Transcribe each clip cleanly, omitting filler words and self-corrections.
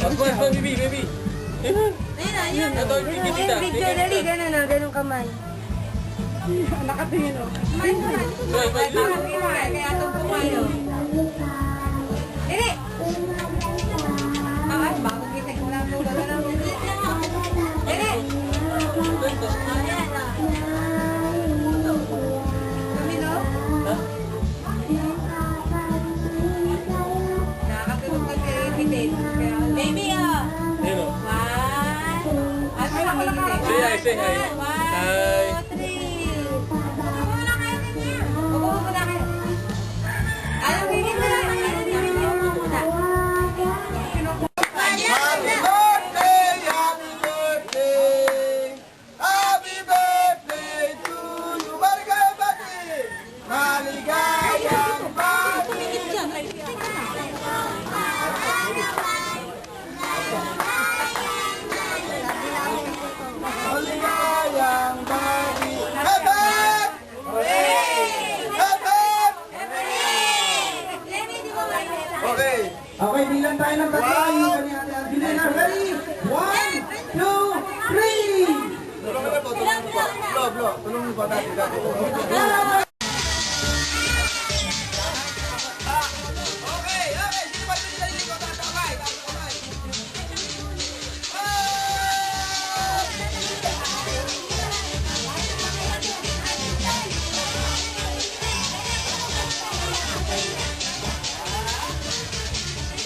Pag, baby. Ayun. Ito, Yung video, dali, gano'n o, gano'ng kamay. Nakatingin o. Kaya itong kamay o. Dali! Bago kita ko lang po, gano'n. Dali! Kamilo? Nakakatulog ka kay Pitin. Baby o! Ayun o. Say hi. Hi. 1, 2, 3. Muna kayo niya. Upo muna kayo. Ayaw, bigyan mo na. Happy birthday! Happy birthday to you! Maligayang bati! Maligayang bati! Maligayang bati! Hep! Okay. Okay, bilang tayo ng tatlo. Bilang na. Ready? 1, 2, 3! Tulungan mo ba dati? Okay. Sino ba ito nila liliko? Kamay.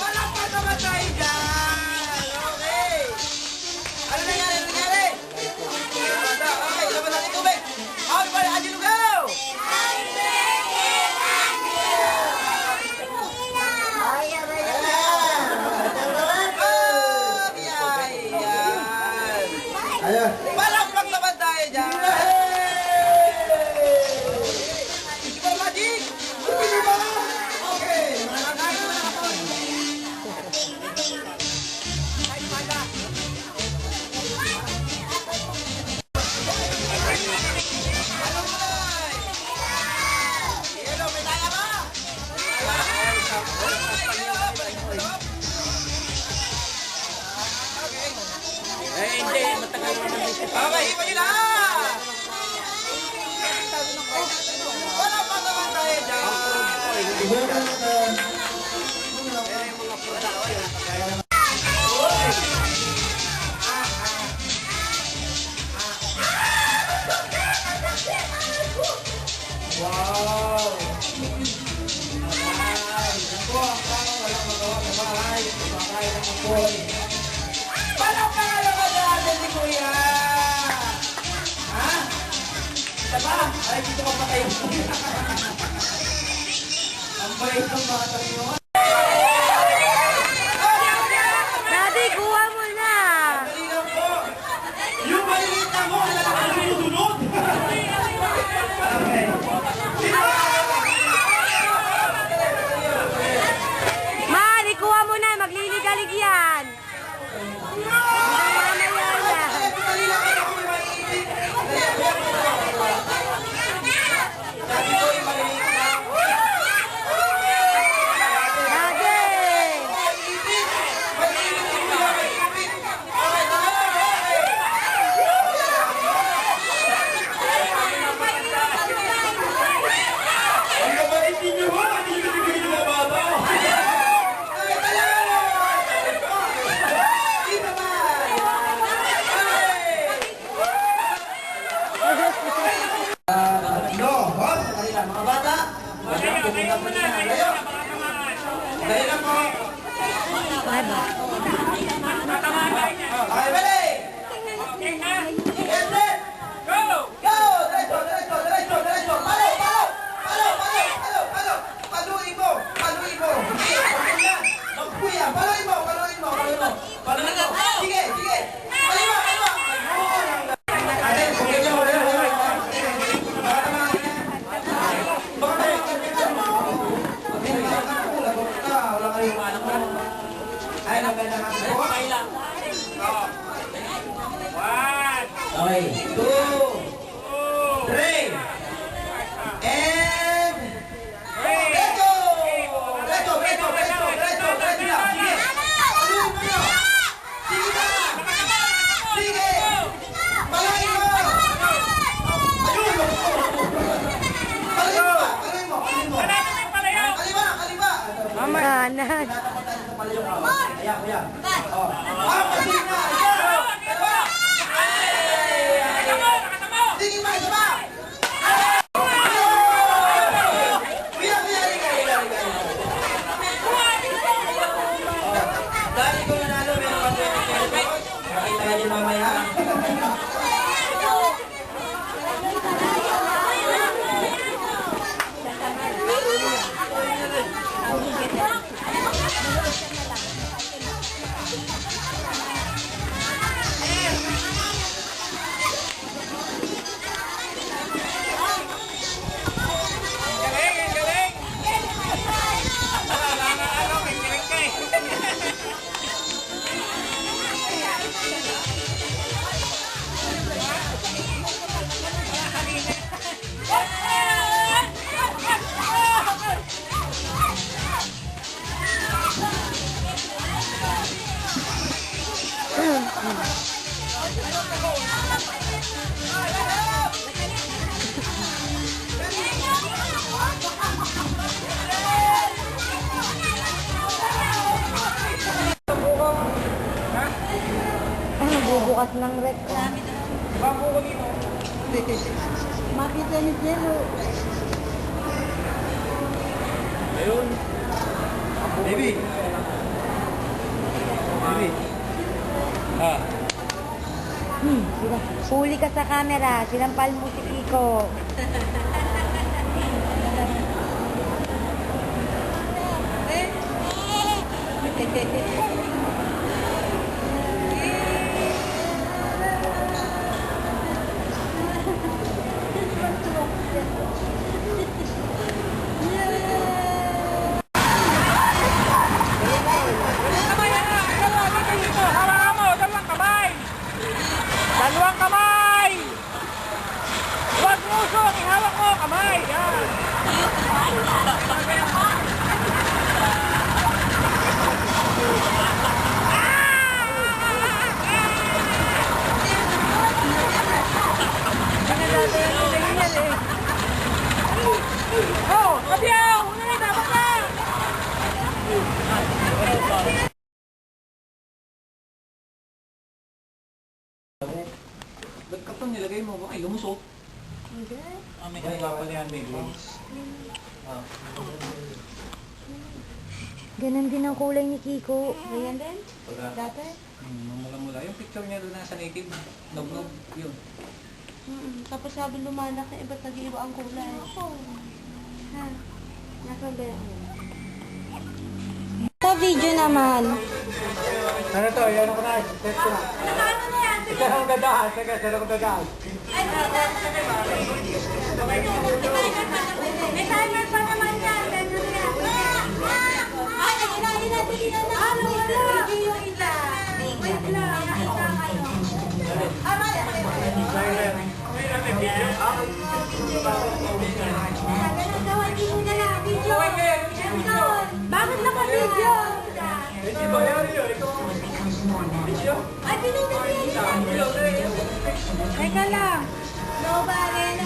Palakpan naman tayo dyan! Okay! Ano nangyari? Okay, labas natin tubig! Happy birthday, Angelo, go! Ayan! Palakpak naman tayo dyan! Super Magic! Okay! Nakakain mo na ako! Hindi. Matagal naman dito. Okay, iba nyo na! Wala pa naman tayo dyan! Wow! Palakpakan naman natin si Kuya! Ha? Diba? Ay, dito ka patay. Ang bait ng bata yun. Daddy, kuha mo na. Dali lang po. Yung maliliit na mo, wala na kayo susunod. Okay. Mali, kuha mo na. Magliligalig yan. Mamaya na. Dali lang kayo kung may maiisip. Sabi ko yung maliliit na. Okay, 2, 3, and let's go! Let's go! Sige! Paluin mo nyo! Labanan. Tinatapat tayo sa palayok. Ayan, ayan. Pati na! Sige pa, isa pa! Dahil ko nanalo, meron ka sa Pilipinas. Makita niyo mamaya. Bubukas ng rep. Makita ni Jello. Ayun. Baby! Baby! Ah. Huli ka sa camera. Sinampal mo si Kiko. Dalawang kamay! Huwag mo usok! Ihawak mo! Kamay! Yan! Oh! Kabiyaw! Una na! Dapat na! Ba't ka pa nilagay mo? Bakit lumusok? Hindi. May kapal yan, may gloves. Ganon din ang kulay ni Kiko. Ganyan din? Dati? Mula-mula. Yung picture niya doon nasa native. Nog-nog. Yun. Tapos sabi lumalaki, iba't nag-iiba ang kulay. Ha? Nasabi. Sa video naman. Ano to? Yan ako na. Set ko na. Ito ang gadahan. Sige, saan ako gadahan? May timer pa naman yan. Ganun yan. Ay, ayun na. Ano? Video yung isa. Wait lang. Nakita kayo. Bakit naka-video? Ay, pinag-video. Teka lang. Nobody.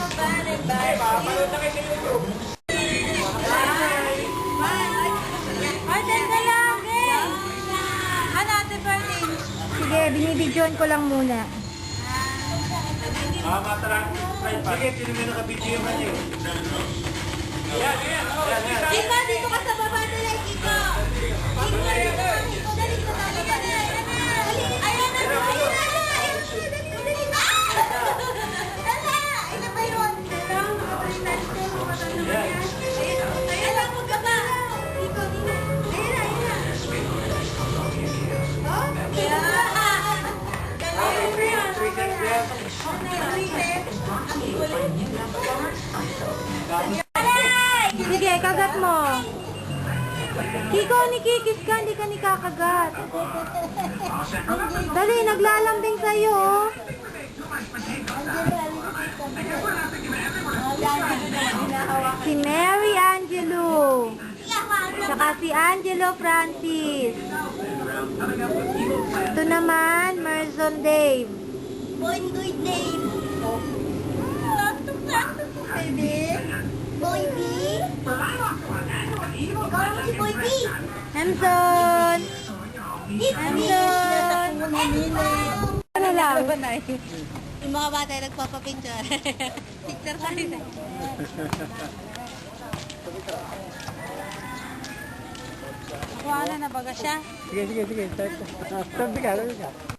Ay, teka lang. Ano, Ate Berlin? Sige, binibidyoan ko lang muna. Sige, sino may nakabidyo man yun? Kiko, dito ka sa baba nila, Kiko. Kiko, dali ka sa baba nila. Ayan na. Ito pa yun. Ayan na, huwag ka ba? Kiko, dito. Ayan na. Sige, kagat mo. Kiko, nikikis ka, hindi ka nikakagat. Dali, naglalambing sa'yo. Si Mary Angelo. Saka si Angelo Francis. Ito naman, Merson Dave. Boy Dave. Baby. Boy B. Ikaw si Boy B. Hamson! Hamson! Ano lang? Yung mga bata ay nagpapapicture. Picture tayo. Wala na baga siya. Sige. Sabi ka.